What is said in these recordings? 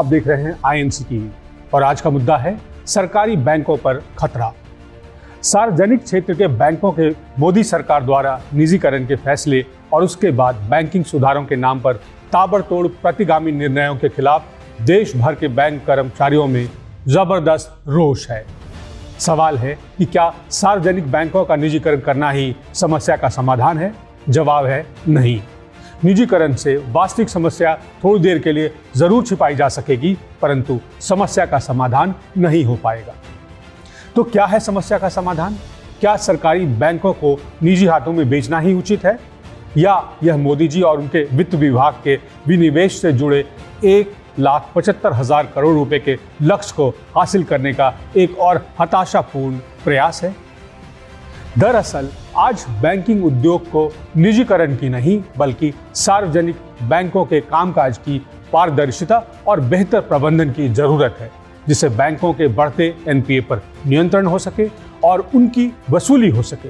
आप देख रहे हैं INC टीवी और आज का मुद्दा है सरकारी बैंकों पर खतरा। सार्वजनिक क्षेत्र के बैंकों के मोदी सरकार द्वारा निजीकरण के फैसले और उसके बाद बैंकिंग सुधारों के नाम पर ताबड़तोड़ प्रतिगामी निर्णयों के खिलाफ देश भर के बैंक कर्मचारियों में जबरदस्त रोष है। सवाल है कि क्या सार्वजनिक बैंकों का निजीकरण करना ही समस्या का समाधान है? जवाब है नहीं। निजीकरण से वास्तविक समस्या थोड़ी देर के लिए जरूर छिपाई जा सकेगी, परंतु समस्या का समाधान नहीं हो पाएगा। तो क्या है समस्या का समाधान? क्या सरकारी बैंकों को निजी हाथों में बेचना ही उचित है, या यह मोदी जी और उनके वित्त विभाग के विनिवेश से जुड़े 1,75,000 करोड़ रुपए के लक्ष्य को हासिल करने का एक और हताशापूर्ण प्रयास है? दरअसल आज बैंकिंग उद्योग को निजीकरण की नहीं बल्कि सार्वजनिक बैंकों के कामकाज की पारदर्शिता और बेहतर प्रबंधन की जरूरत है, जिससे बैंकों के बढ़ते NPA पर नियंत्रण हो सके और उनकी वसूली हो सके।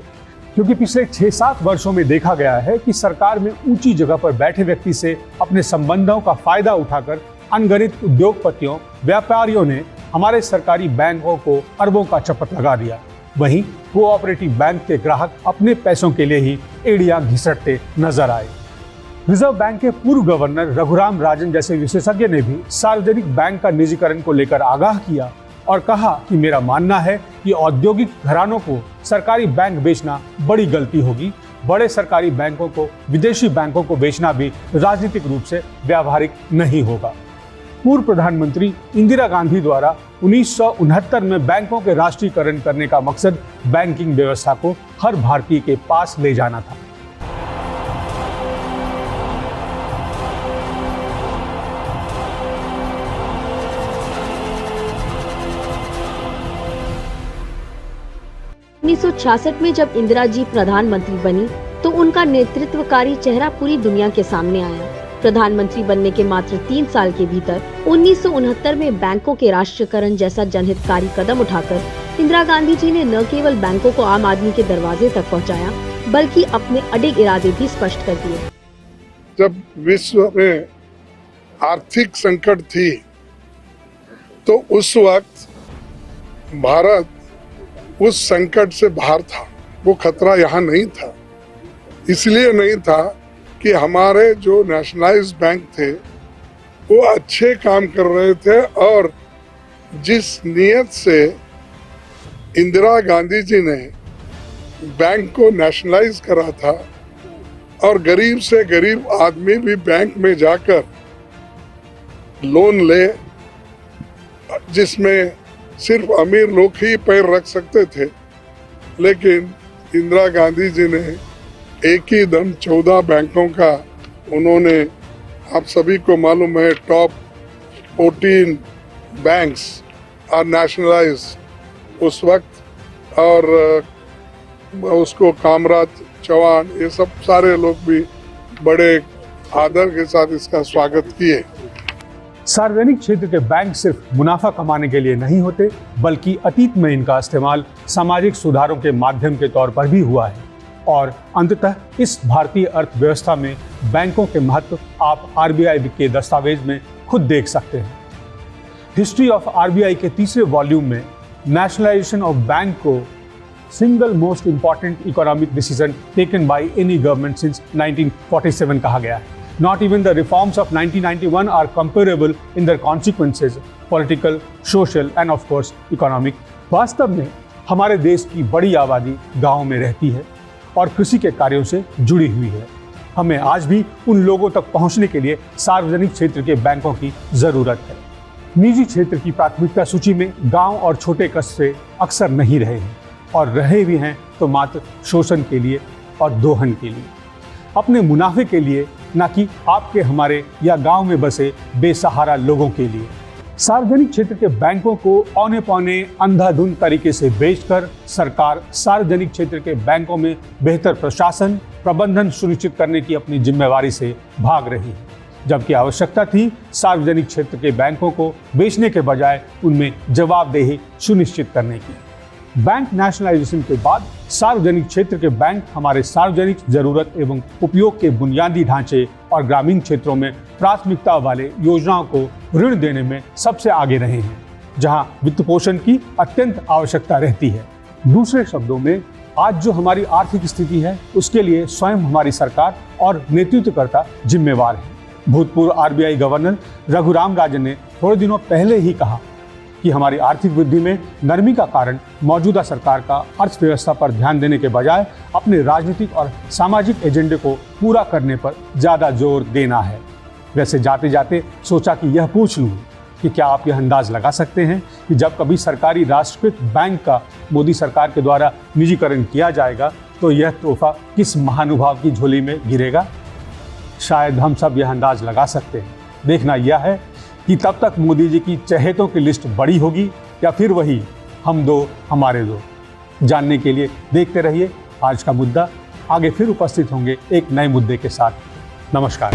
क्योंकि पिछले 6-7 वर्षों में देखा गया है कि सरकार में ऊंची जगह पर बैठे व्यक्ति से अपने संबंधों का फायदा उठाकर अनगणित उद्योगपतियों, व्यापारियों ने हमारे सरकारी बैंकों को अरबों का चपत लगा दिया। वहीं कोऑपरेटिव बैंक के ग्राहक अपने पैसों के लिए ही एड़ियां घिसटते नजर आए। रिजर्व बैंक के पूर्व गवर्नर रघुराम राजन जैसे विशेषज्ञ ने भी सार्वजनिक बैंक का निजीकरण को लेकर आगाह किया और कहा कि मेरा मानना है कि औद्योगिक घरानों को सरकारी बैंक बेचना बड़ी गलती होगी। बड़े सरकारी बैंकों को विदेशी बैंकों को बेचना भी राजनीतिक रूप से व्यावहारिक नहीं होगा। पूर्व प्रधानमंत्री इंदिरा गांधी द्वारा 1969 में बैंकों के राष्ट्रीयकरण करने का मकसद बैंकिंग व्यवस्था को हर भारतीय के पास ले जाना था। में जब इंदिरा जी प्रधानमंत्री बनी तो उनका नेतृत्वकारी चेहरा पूरी दुनिया के सामने आया। प्रधानमंत्री बनने के मात्र 3 साल के भीतर 1969 में बैंकों के राष्ट्रीयकरण जैसा जनहितकारी कदम उठाकर इंदिरा गांधी जी ने न केवल बैंकों को आम आदमी के दरवाजे तक पहुंचाया, बल्कि अपने अडिग इरादे भी स्पष्ट कर दिए। जब विश्व में आर्थिक संकट थी तो उस वक्त भारत उस संकट से बाहर था। वो खतरा यहाँ नहीं था। इसलिए नहीं था कि हमारे जो नेशनलाइज्ड बैंक थे वो अच्छे काम कर रहे थे, और जिस नियत से इंदिरा गांधी जी ने बैंक को नेशनलाइज करा था और गरीब से गरीब आदमी भी बैंक में जाकर लोन ले, जिसमें सिर्फ अमीर लोग ही पैर रख सकते थे, लेकिन इंदिरा गांधी जी ने एक ही दम 14 बैंकों का उन्होंने, आप सभी को मालूम है, टॉप 14 बैंक्स आर नेशनलाइज्ड उस वक्त, और उसको कामराज, चौहान, ये सब सारे लोग भी बड़े आदर के साथ इसका स्वागत किए। सार्वजनिक क्षेत्र के बैंक सिर्फ मुनाफा कमाने के लिए नहीं होते, बल्कि अतीत में इनका इस्तेमाल सामाजिक सुधारों के माध्यम के तौर पर भी हुआ है। और अंततः इस भारतीय अर्थव्यवस्था में बैंकों के महत्व आप RBI के दस्तावेज में खुद देख सकते हैं। हिस्ट्री ऑफ RBI के 3रे वॉल्यूम में नेशनलाइजेशन ऑफ बैंक को single most important economic decision taken by any government since 1947 कहा गया है। Not even the reforms of 1991 are comparable in their consequences, political, social and of course economic. वास्तव में हमारे देश की बड़ी आबादी गाँव में रहती है और कृषि के कार्यों से जुड़ी हुई है। हमें आज भी उन लोगों तक पहुंचने के लिए सार्वजनिक क्षेत्र के बैंकों की जरूरत है। निजी क्षेत्र की प्राथमिकता सूची में गांव और छोटे कस्बे अक्सर नहीं रहे हैं, और रहे भी हैं तो मात्र शोषण के लिए और दोहन के लिए, अपने मुनाफे के लिए, न कि आपके, हमारे या गांव में बसे बेसहारा लोगों के लिए। सार्वजनिक क्षेत्र के बैंकों को औने पौने अंधाधुंध तरीके से बेचकर सरकार सार्वजनिक क्षेत्र के बैंकों में बेहतर प्रशासन, प्रबंधन सुनिश्चित करने की अपनी जिम्मेवारी से भाग रही है, जबकि आवश्यकता थी सार्वजनिक क्षेत्र के बैंकों को बेचने के बजाय उनमें जवाबदेही सुनिश्चित करने की। बैंक नेशनलाइजेशन के बाद सार्वजनिक क्षेत्र के बैंक हमारे सार्वजनिक जरूरत एवं उपयोग के बुनियादी ढांचे और ग्रामीण क्षेत्रों में प्राथमिकता वाले योजनाओं को ऋण देने में सबसे आगे रहे हैं, जहां वित्त पोषण की अत्यंत आवश्यकता रहती है। दूसरे शब्दों में, आज जो हमारी आर्थिक स्थिति है उसके लिए स्वयं हमारी सरकार और नेतृत्वकर्ता जिम्मेवार है। भूतपूर्व आरबीआई गवर्नर रघुराम राजन ने थोड़े दिनों पहले ही कहा कि हमारी आर्थिक वृद्धि में नरमी का कारण मौजूदा सरकार का अर्थव्यवस्था पर ध्यान देने के बजाय अपने राजनीतिक और सामाजिक एजेंडे को पूरा करने पर ज्यादा जोर देना है। वैसे जाते जाते सोचा कि यह पूछ लूं कि क्या आप यह अंदाज लगा सकते हैं कि जब कभी सरकारी राष्ट्रीयकृत बैंक का मोदी सरकार के द्वारा निजीकरण किया जाएगा तो यह तोहफा किस महानुभाव की झोली में गिरेगा? शायद हम सब यह अंदाज लगा सकते हैं। देखना यह है कि तब तक मोदी जी की चहेतों की लिस्ट बड़ी होगी या फिर वही हम दो हमारे दो। जानने के लिए देखते रहिए आज का मुद्दा। आगे फिर उपस्थित होंगे एक नए मुद्दे के साथ। नमस्कार।